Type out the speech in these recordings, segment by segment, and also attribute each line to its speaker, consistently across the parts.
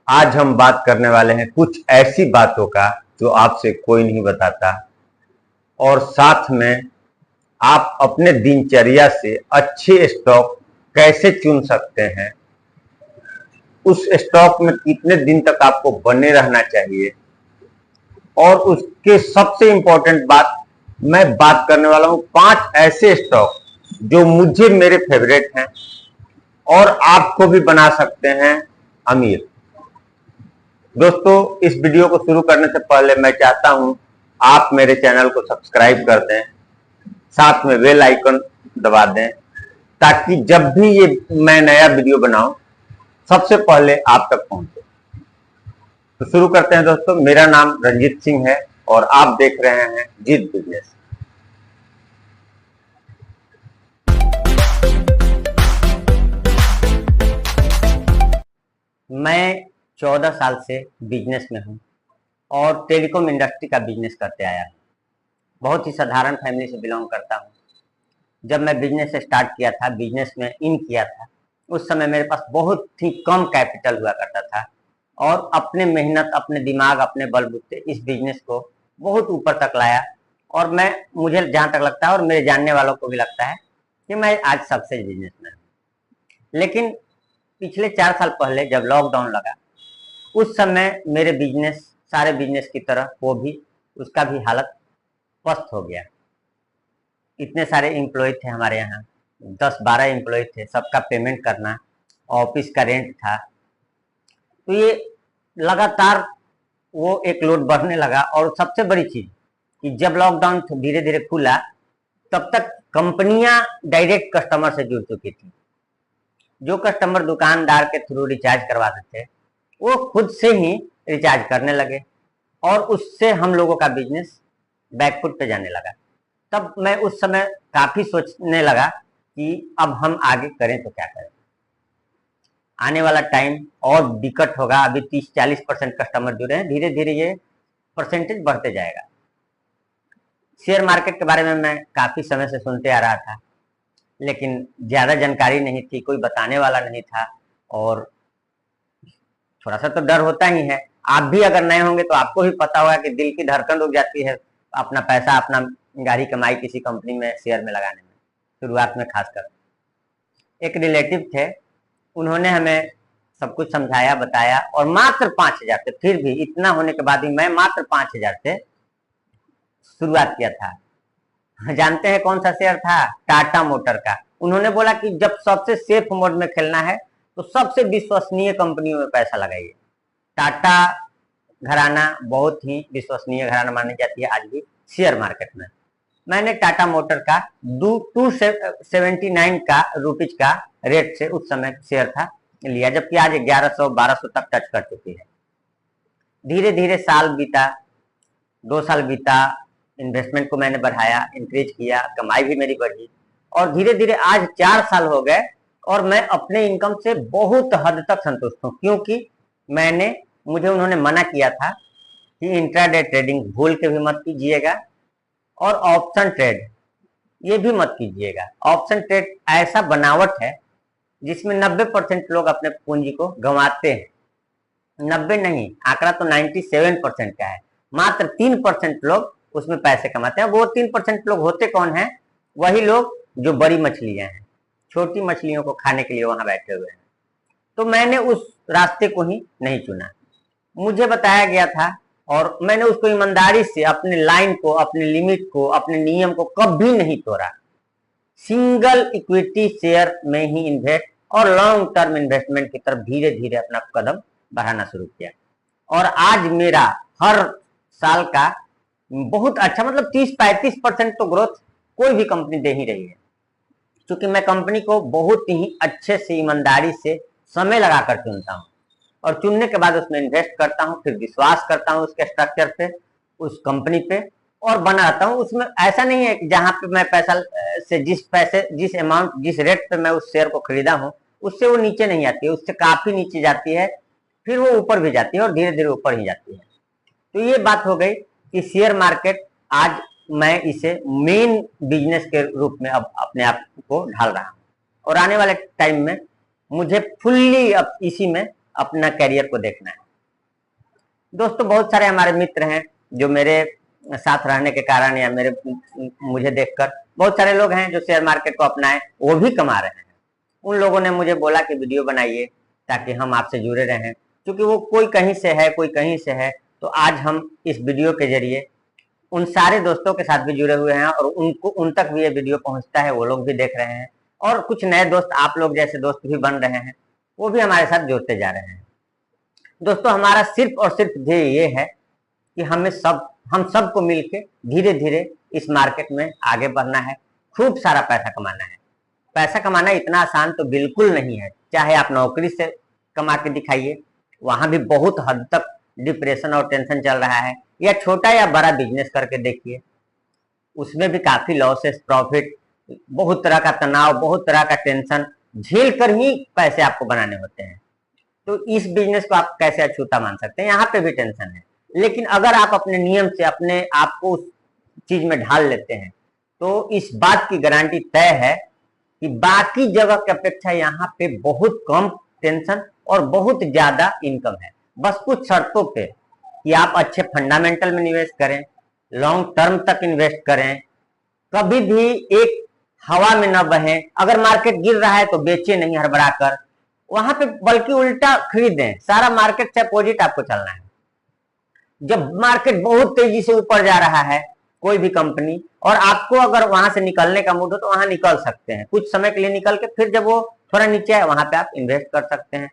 Speaker 1: आज हम बात करने वाले हैं कुछ ऐसी बातों का जो आपसे कोई नहीं बताता, और साथ में आप अपने दिनचर्या से अच्छे स्टॉक कैसे चुन सकते हैं, उस स्टॉक में कितने दिन तक आपको बने रहना चाहिए, और उसके सबसे इंपॉर्टेंट बात मैं बात करने वाला हूं 5 ऐसे स्टॉक जो मुझे मेरे फेवरेट हैं और आपको भी बना सकते हैं अमीर। दोस्तों, इस वीडियो को शुरू करने से पहले मैं चाहता हूं आप मेरे चैनल को सब्सक्राइब कर दें, साथ में बेल आइकन दबा दें, ताकि जब भी ये मैं नया वीडियो बनाऊं सबसे पहले आप तक पहुंचे। तो शुरू करते हैं दोस्तों। मेरा नाम रंजीत सिंह है और आप देख रहे हैं जीत बिजनेस। मैं 14 साल से बिजनेस में हूं और टेलीकॉम इंडस्ट्री का बिजनेस करते आया हूं। बहुत ही साधारण फैमिली से बिलोंग करता हूं। जब मैं बिजनेस स्टार्ट किया था, बिजनेस में इन किया था, उस समय मेरे पास बहुत ही कम कैपिटल हुआ करता था और अपने मेहनत, अपने दिमाग, अपने बलबूते इस बिजनेस को बहुत ऊपर तक लाया। और मुझे जहां तक लगता है और मेरे जानने वालों को भी लगता है कि मैं आज सक्सेस बिजनेसमैन हूं। लेकिन पिछले 4 साल पहले जब लॉकडाउन लगा, उस समय मेरे बिजनेस, सारे बिजनेस की तरह उसका भी हालत पस्त हो गया। इतने सारे एम्प्लॉय थे हमारे यहाँ, 10-12 एम्प्लॉय थे, सबका पेमेंट करना, ऑफिस का रेंट था, तो ये लगातार वो एक लोड बढ़ने लगा। और सबसे बड़ी चीज कि जब लॉकडाउन धीरे धीरे खुला, तब तक कंपनियां डायरेक्ट कस्टमर से जुड़ चुकी थी। जो कस्टमर दुकानदार के थ्रू रिचार्ज करवाते थे, वो खुद से ही रिचार्ज करने लगे और उससे हम लोगों का बिजनेस बैकफुट पे जाने लगा। तब मैं उस समय काफी सोचने लगा कि अब हम आगे करें तो क्या करें। आने वाला टाइम और दिक्कत होगा। अभी 30-40% कस्टमर जुड़े हैं, धीरे धीरे ये परसेंटेज बढ़ते जाएगा। शेयर मार्केट के बारे में मैं काफी समय से सुनते आ रहा था, लेकिन ज्यादा जानकारी नहीं थी, कोई बताने वाला नहीं था और थोड़ा सा तो डर होता ही है। आप भी अगर नए होंगे तो आपको भी पता होगा कि दिल की धड़कन रुक जाती है अपना पैसा, अपना गाड़ी कमाई किसी कंपनी में शेयर में लगाने में, शुरुआत में खासकर। एक रिलेटिव थे, उन्होंने हमें सब कुछ समझाया, बताया और मात्र 5,000 से, फिर भी इतना होने के बाद भी मैं मात्र 5,000 से शुरुआत किया था। जानते हैं कौन सा शेयर था? टाटा मोटर का। उन्होंने बोला कि जब सबसे सेफ मोड में खेलना है तो सबसे विश्वसनीय कंपनियों में पैसा लगाइए। टाटा घराना बहुत ही विश्वसनीय घराना मानी जाती है आज भी शेयर मार्केट में। मैंने टाटा मोटर का 279 का रुपीज का रेट से उस समय शेयर था लिया, जबकि आज 1100-1200 तक टच कर चुकी है। धीरे धीरे साल बीता, 2 साल बीता, इन्वेस्टमेंट को मैंने बढ़ाया, इंक्रीज किया, कमाई भी मेरी बढ़ी और धीरे धीरे आज 4 साल हो गए और मैं अपने इनकम से बहुत हद तक संतुष्ट हूँ। क्योंकि मुझे उन्होंने मना किया था कि इंट्राडे ट्रेडिंग भूल के भी मत कीजिएगा और ऑप्शन ट्रेड ये भी मत कीजिएगा। ऑप्शन ट्रेड ऐसा बनावट है जिसमें 90% लोग अपने पूंजी को गंवाते हैं। 90 नहीं, आंकड़ा तो 97% का है। मात्र 3% लोग उसमें पैसे कमाते हैं। वो 3% लोग होते कौन हैं? वही लोग जो बड़ी मछलियां हैं, छोटी मछलियों को खाने के लिए वहां बैठे हुए हैं। तो मैंने उस रास्ते को ही नहीं चुना। मुझे बताया गया था और मैंने उसको ईमानदारी से अपने लाइन को, अपने लिमिट को, अपने नियम को कभी नहीं तोड़ा। सिंगल इक्विटी शेयर में ही इन्वेस्ट और लॉन्ग टर्म इन्वेस्टमेंट की तरफ धीरे धीरे अपना कदम बढ़ाना शुरू किया और आज मेरा हर साल का बहुत अच्छा, मतलब 30-35% तो ग्रोथ कोई भी कंपनी दे ही रही है। क्योंकि मैं कंपनी को बहुत ही अच्छे से, ईमानदारी से समय लगाकर चुनता हूँ और चुनने के बाद उसमें इन्वेस्ट करता हूँ, फिर विश्वास करता हूँ उसके स्ट्रक्चर पे, उस कंपनी पे और बना रहता हूँ। उसमें ऐसा नहीं है कि जहां पे मैं पैसा से जिस अमाउंट, जिस रेट पे मैं उस शेयर को खरीदा हूँ, उससे वो नीचे नहीं आती है, उससे काफी नीचे जाती है, फिर वो ऊपर भी जाती है और धीरे धीरे ऊपर ही जाती है। तो ये बात हो गई कि शेयर मार्केट आज मैं इसे मेन बिजनेस के रूप में अब अपने आप को ढाल रहा हूँ और आने वाले टाइम में मुझे फुल्ली अब इसी में अपना कैरियर को देखना है। दोस्तों बहुत सारे हमारे मित्र हैं जो मेरे साथ रहने के कारण या मुझे देखकर बहुत सारे लोग हैं जो शेयर मार्केट को अपनाए, वो भी कमा रहे हैं। उन लोगों ने मुझे बोला कि वीडियो बनाइए ताकि हम आपसे जुड़े रहें, क्योंकि वो कोई कहीं से है, कोई कहीं से है। तो आज हम इस वीडियो के जरिए उन सारे दोस्तों के साथ भी जुड़े हुए हैं और उन तक भी ये वीडियो पहुंचता है, वो लोग भी देख रहे हैं और कुछ नए दोस्त, आप लोग जैसे दोस्त भी बन रहे हैं, वो भी हमारे साथ जुड़ते जा रहे हैं। दोस्तों हमारा सिर्फ और सिर्फ ध्येय ये है कि हम सबको मिलके धीरे धीरे इस मार्केट में आगे बढ़ना है, खूब सारा पैसा कमाना है। पैसा कमाना इतना आसान तो बिल्कुल नहीं है। चाहे आप नौकरी से कमा के दिखाइए, वहां भी बहुत हद तक डिप्रेशन और टेंशन चल रहा है, या छोटा या बड़ा बिजनेस करके देखिए, उसमें भी काफी लॉसेस, प्रॉफिट, बहुत तरह का तनाव, बहुत तरह का टेंशन झेल कर ही पैसे आपको बनाने होते हैं। तो इस बिजनेस को आप कैसे अछूता मान सकते हैं? यहाँ पे भी टेंशन है, लेकिन अगर आप अपने नियम से अपने आप को उस चीज में ढाल लेते हैं तो इस बात की गारंटी तय है कि बाकी जगह की अपेक्षा यहाँ पे बहुत कम टेंशन और बहुत ज्यादा इनकम है। बस कुछ शर्तों पे कि आप अच्छे फंडामेंटल में निवेश करें, लॉन्ग टर्म तक इन्वेस्ट करें, कभी भी एक हवा में न बहें। अगर मार्केट गिर रहा है तो बेचे नहीं हड़बड़ा कर, वहां पे बल्कि उल्टा खरीदें। सारा मार्केट से अपोजिट आपको चलना है। जब मार्केट बहुत तेजी से ऊपर जा रहा है कोई भी कंपनी, और आपको अगर वहां से निकलने का मूड हो तो वहां निकल सकते हैं, कुछ समय के लिए निकल के फिर जब वो थोड़ा नीचे है वहां पे आप इन्वेस्ट कर सकते हैं।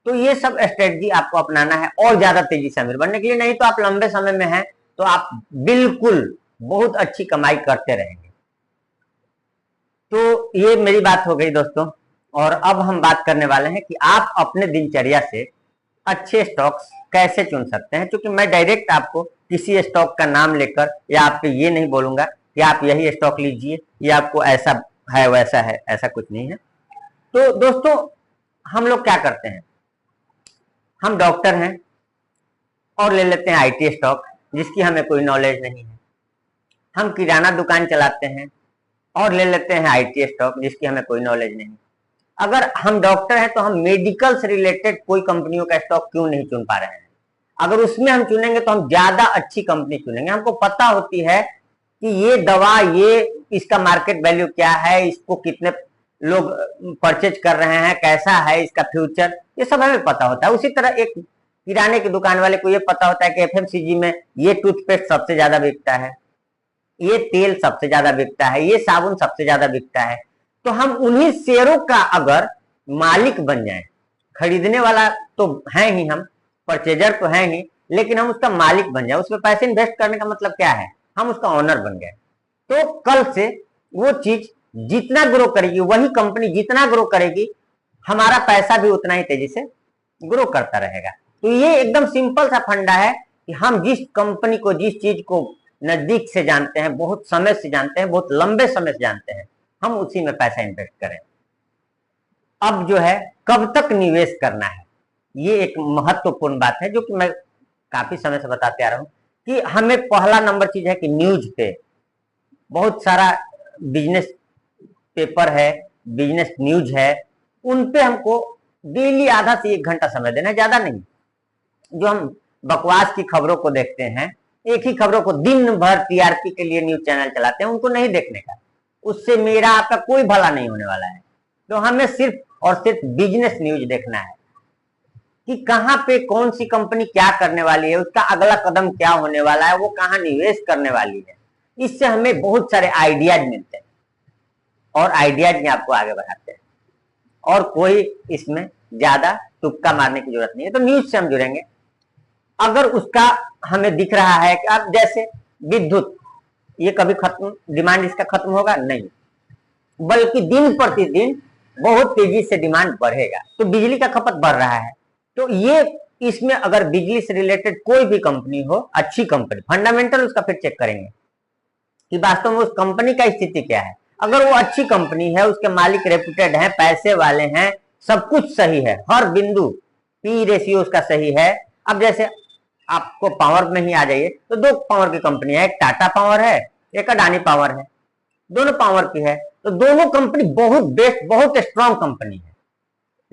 Speaker 1: तो ये सब स्ट्रेटजी आपको अपनाना है और ज्यादा तेजी से अमीर बनने के लिए। नहीं तो आप लंबे समय में हैं तो आप बिल्कुल बहुत अच्छी कमाई करते रहेंगे। तो ये मेरी बात हो गई दोस्तों, और अब हम बात करने वाले हैं कि आप अपने दिनचर्या से अच्छे स्टॉक्स कैसे चुन सकते हैं। क्योंकि मैं डायरेक्ट आपको किसी स्टॉक का नाम लेकर या आपको ये नहीं बोलूंगा कि आप यही स्टॉक लीजिए, ये आपको ऐसा है वैसा है, ऐसा कुछ नहीं है। तो दोस्तों हम लोग क्या करते हैं, हम डॉक्टर हैं और ले लेते हैं आईटी स्टॉक जिसकी हमें कोई नॉलेज नहीं है। हम किराना दुकान चलाते हैं और ले लेते हैं आईटी स्टॉक जिसकी हमें कोई नॉलेज नहीं। अगर हम डॉक्टर हैं तो हम मेडिकल से रिलेटेड कोई कंपनियों का स्टॉक क्यों नहीं चुन पा रहे हैं? अगर उसमें हम चुनेंगे तो हम ज्यादा अच्छी कंपनी चुनेंगे। हमको पता होती है कि ये दवा, ये इसका मार्केट वैल्यू क्या है, इसको कितने लोग परचेज कर रहे हैं, कैसा है इसका फ्यूचर, ये सब हमें पता होता है। उसी तरह एक किराने की दुकान वाले को ये पता होता है कि एफएमसीजी में ये टूथपेस्ट सबसे ज्यादा बिकता है, ये तेल सबसे ज्यादा बिकता है, ये साबुन सबसे ज्यादा बिकता है। तो हम उन्हीं शेयरों का अगर मालिक बन जाएं, खरीदने वाला तो है ही, हम परचेजर तो है ही, लेकिन हम उसका मालिक बन जाए, उसमें पैसे इन्वेस्ट करने का मतलब क्या है, हम उसका ओनर बन गए। तो कल से वो चीज जितना ग्रो करेगी, वही कंपनी जितना ग्रो करेगी, हमारा पैसा भी उतना ही तेजी से ग्रो करता रहेगा। तो ये एकदम सिंपल सा फंडा है कि हम जिस कंपनी को, जिस चीज को नजदीक से जानते हैं, बहुत समय से जानते हैं, बहुत लंबे समय से जानते हैं, हम उसी में पैसा इन्वेस्ट करें। अब जो है कब तक निवेश करना है, ये एक महत्वपूर्ण बात है जो कि मैं काफी समय से बताते आ रहा हूं कि हमें पहला नंबर चीज है कि न्यूज पे बहुत सारा बिजनेस पेपर है, बिजनेस न्यूज है, उन पे हमको डेली आधा से 1 घंटा समय देना है, ज्यादा नहीं। जो हम बकवास की खबरों को देखते हैं, एक ही खबरों को दिन भर टीआरपी के लिए न्यूज चैनल चलाते हैं, उनको नहीं देखने का, उससे मेरा आपका कोई भला नहीं होने वाला है। तो हमें सिर्फ और सिर्फ बिजनेस न्यूज देखना है कि कहां पे कौन सी कंपनी क्या करने वाली है, उसका अगला कदम क्या होने वाला है, वो कहां निवेश करने वाली है। इससे हमें बहुत सारे आइडियाज मिलते हैं और आइडियाज में आपको आगे बढ़ाते हैं, और कोई इसमें ज्यादा तुक्का मारने की जरूरत नहीं है। तो न्यूज से हम जुड़ेंगे। अगर उसका हमें दिख रहा है कि अब जैसे विद्युत, ये कभी खत्म, डिमांड इसका खत्म होगा नहीं, बल्कि दिन प्रतिदिन बहुत तेजी से डिमांड बढ़ेगा। तो बिजली का खपत बढ़ रहा है, तो ये इसमें अगर बिजली से रिलेटेड कोई भी कंपनी हो, अच्छी कंपनी, फंडामेंटल उसका फिर चेक करेंगे कि वास्तव में उस कंपनी का स्थिति क्या है। अगर वो अच्छी कंपनी है, उसके मालिक रेप्यूटेड हैं, पैसे वाले हैं, सब कुछ सही है, हर बिंदु पी रेशियो उसका सही है। अब जैसे आपको पावर में ही आ जाइए तो 2 पावर की कंपनी है, एक टाटा पावर है, एक अडानी पावर है, दोनों पावर की है। तो दोनों कंपनी बहुत बेस्ट, बहुत स्ट्रांग कंपनी है,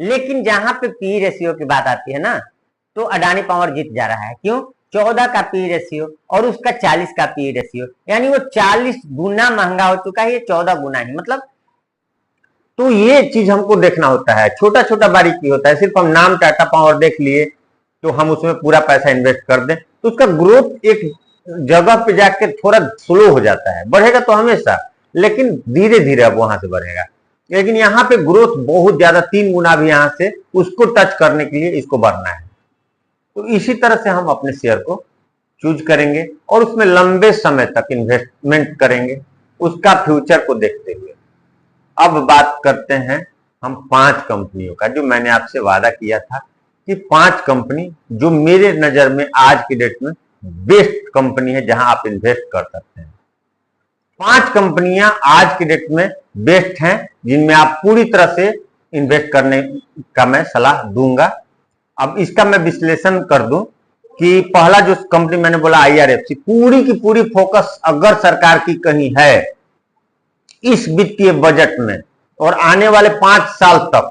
Speaker 1: लेकिन जहां पे पी रेशियो की बात आती है ना, तो अडानी पावर जीत जा रहा है। क्यों? 14 का पी रेशियो और उसका 40 का पी रेशियो, यानी वो 40 गुना महंगा हो चुका है, ये 14 गुना ही, मतलब। तो ये चीज हमको देखना होता है, छोटा छोटा बारीकी होता है। सिर्फ हम नाम टाटा पावर देख लिए तो हम उसमें पूरा पैसा इन्वेस्ट कर दें, तो उसका ग्रोथ एक जगह पे जाके थोड़ा स्लो हो जाता है। बढ़ेगा तो हमेशा, लेकिन धीरे धीरे अब वहां से बढ़ेगा। लेकिन यहाँ पे ग्रोथ बहुत ज्यादा, 3 गुना भी यहाँ से उसको टच करने के लिए इसको बढ़ना है। तो इसी तरह से हम अपने शेयर को चूज करेंगे और उसमें लंबे समय तक इन्वेस्टमेंट करेंगे, उसका फ्यूचर को देखते हुए। अब बात करते हैं हम 5 कंपनियों का, जो मैंने आपसे वादा किया था कि 5 कंपनी जो मेरे नजर में आज की डेट में बेस्ट कंपनी है, जहां आप इन्वेस्ट कर सकते हैं। 5 कंपनियां आज की डेट में बेस्ट हैं, जिनमें आप पूरी तरह से इन्वेस्ट करने का मैं सलाह दूंगा। अब इसका मैं विश्लेषण कर दूं कि पहला जो कंपनी मैंने बोला IRFC, पूरी की पूरी फोकस अगर सरकार की कहीं है इस वित्तीय बजट में और आने वाले 5 साल तक,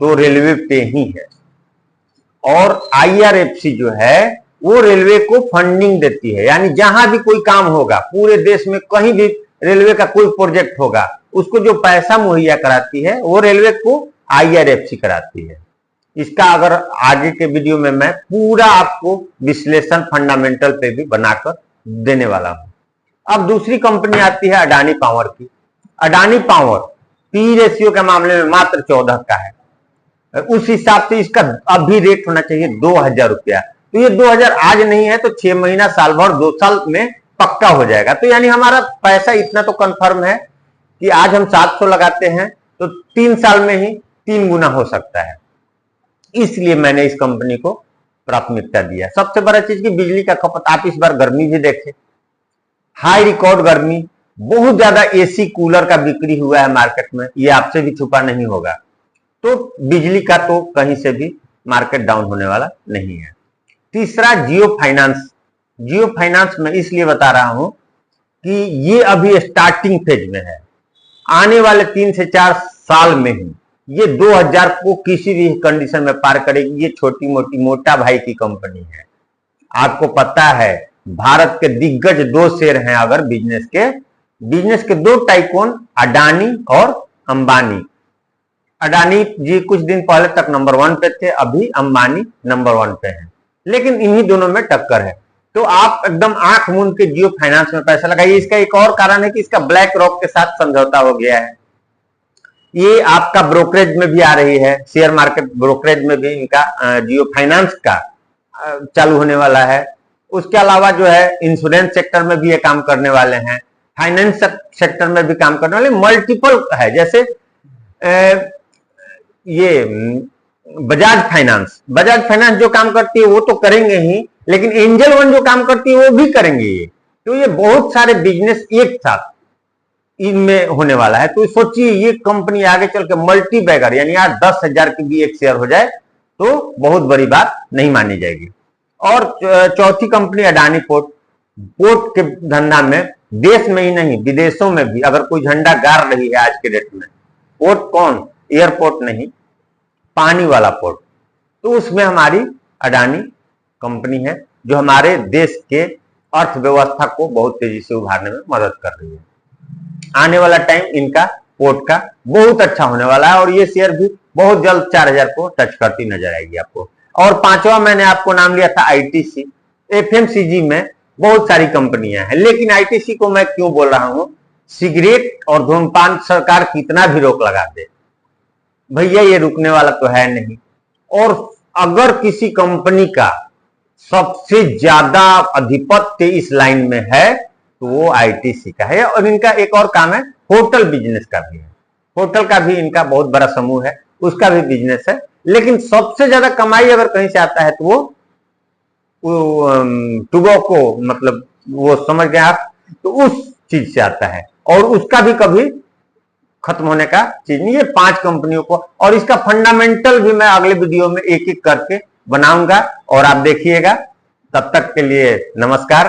Speaker 1: तो रेलवे पे ही है। और IRFC जो है वो रेलवे को फंडिंग देती है, यानी जहां भी कोई काम होगा पूरे देश में, कहीं भी रेलवे का कोई प्रोजेक्ट होगा, उसको जो पैसा मुहैया कराती है वो रेलवे को IRFC कराती है। इसका अगर आगे के वीडियो में मैं पूरा आपको विश्लेषण फंडामेंटल पे भी बनाकर देने वाला हूं। अब दूसरी कंपनी आती है अडानी पावर की। अडानी पावर पी रेशियो के मामले में मात्र 14 का है, उस हिसाब से इसका अभी रेट होना चाहिए 2000 रुपया। तो ये 2000 आज नहीं है तो 6 महीना, साल भर, 2 साल में पक्का हो जाएगा। तो यानी हमारा पैसा इतना तो कंफर्म है कि आज हम 700 लगाते हैं तो 3 साल में ही 3 गुना हो सकता है। इसलिए मैंने इस कंपनी को प्राथमिकता दिया। सबसे बड़ा चीज की बिजली का खपत, आप इस बार गर्मी भी देखें, हाई रिकॉर्ड गर्मी, बहुत ज्यादा AC कूलर का बिक्री हुआ है मार्केट में, ये आपसे भी छुपा नहीं होगा। तो बिजली का तो कहीं से भी मार्केट डाउन होने वाला नहीं है। तीसरा जियो फाइनेंस। जियो फाइनेंस में इसलिए बता रहा हूं कि ये अभी स्टार्टिंग फेज में है, आने वाले 3 से 4 साल में ही ये 2000 को किसी भी कंडीशन में पार करेगी। ये छोटी मोटी मोटा भाई की कंपनी है। आपको पता है भारत के दिग्गज 2 शेर हैं अगर बिजनेस के 2 टाइकून, अडानी और अंबानी। अडानी जी कुछ दिन पहले तक नंबर 1 पे थे, अभी अंबानी नंबर 1 पे हैं, लेकिन इन्हीं दोनों में टक्कर है। तो आप एकदम आंख मूंद के जियो फाइनेंस में पैसा लगाइए। इसका एक और कारण है कि इसका ब्लैक रॉक के साथ समझौता हो गया है। ये आपका ब्रोकरेज में भी आ रही है, शेयर मार्केट ब्रोकरेज में भी इनका जियो फाइनेंस का चालू होने वाला है। उसके अलावा जो है इंश्योरेंस सेक्टर में भी ये काम करने वाले हैं, फाइनेंस सेक्टर में भी काम करने वाले, मल्टीपल है। जैसे ये बजाज फाइनेंस जो काम करती है वो तो करेंगे ही, लेकिन एंजल वन जो काम करती है वो भी करेंगे ये। तो ये बहुत सारे बिजनेस एक साथ इनमें होने वाला है। तो सोचिए ये कंपनी आगे चल के मल्टी बैगर, यानी आज 10,000 की भी एक शेयर हो जाए तो बहुत बड़ी बात नहीं मानी जाएगी। और चौथी कंपनी अडानी पोर्ट के धंधा में देश में ही नहीं विदेशों में भी अगर कोई झंडा गाड़ रही है आज के डेट में, पोर्ट कौन, एयरपोर्ट नहीं, पानी वाला पोर्ट, तो उसमें हमारी अडानी कंपनी है जो हमारे देश के अर्थव्यवस्था को बहुत तेजी से उभारने में मदद कर रही है। आने वाला टाइम इनका पोर्ट का बहुत अच्छा होने वाला है और ये शेयर भी बहुत जल्द 4000 को टच करती नजर आएगी आपको। और 5वां मैंने आपको नाम लिया था ITC। FMCG में बहुत सारी कंपनियां हैं, लेकिन ITC को मैं क्यों बोल रहा हूं, सिगरेट और धूम्रपान सरकार कितना भी रोक लगा दे, भैया ये रुकने वाला तो है नहीं। और अगर किसी कंपनी का सबसे ज्यादा अधिपत्य इस लाइन में है तो वो ITC का है। और इनका एक और काम है, होटल बिजनेस का भी है, होटल का भी इनका बहुत बड़ा समूह है, उसका भी बिजनेस है। लेकिन सबसे ज्यादा कमाई अगर कहीं से आता है तो वो टुबैको, मतलब वो समझ गए आप, तो उस चीज से आता है और उसका भी कभी खत्म होने का चीज नहीं। ये 5 कंपनियों को, और इसका फंडामेंटल भी मैं अगले वीडियो में एक एक करके बनाऊंगा और आप देखिएगा। तब तक के लिए नमस्कार।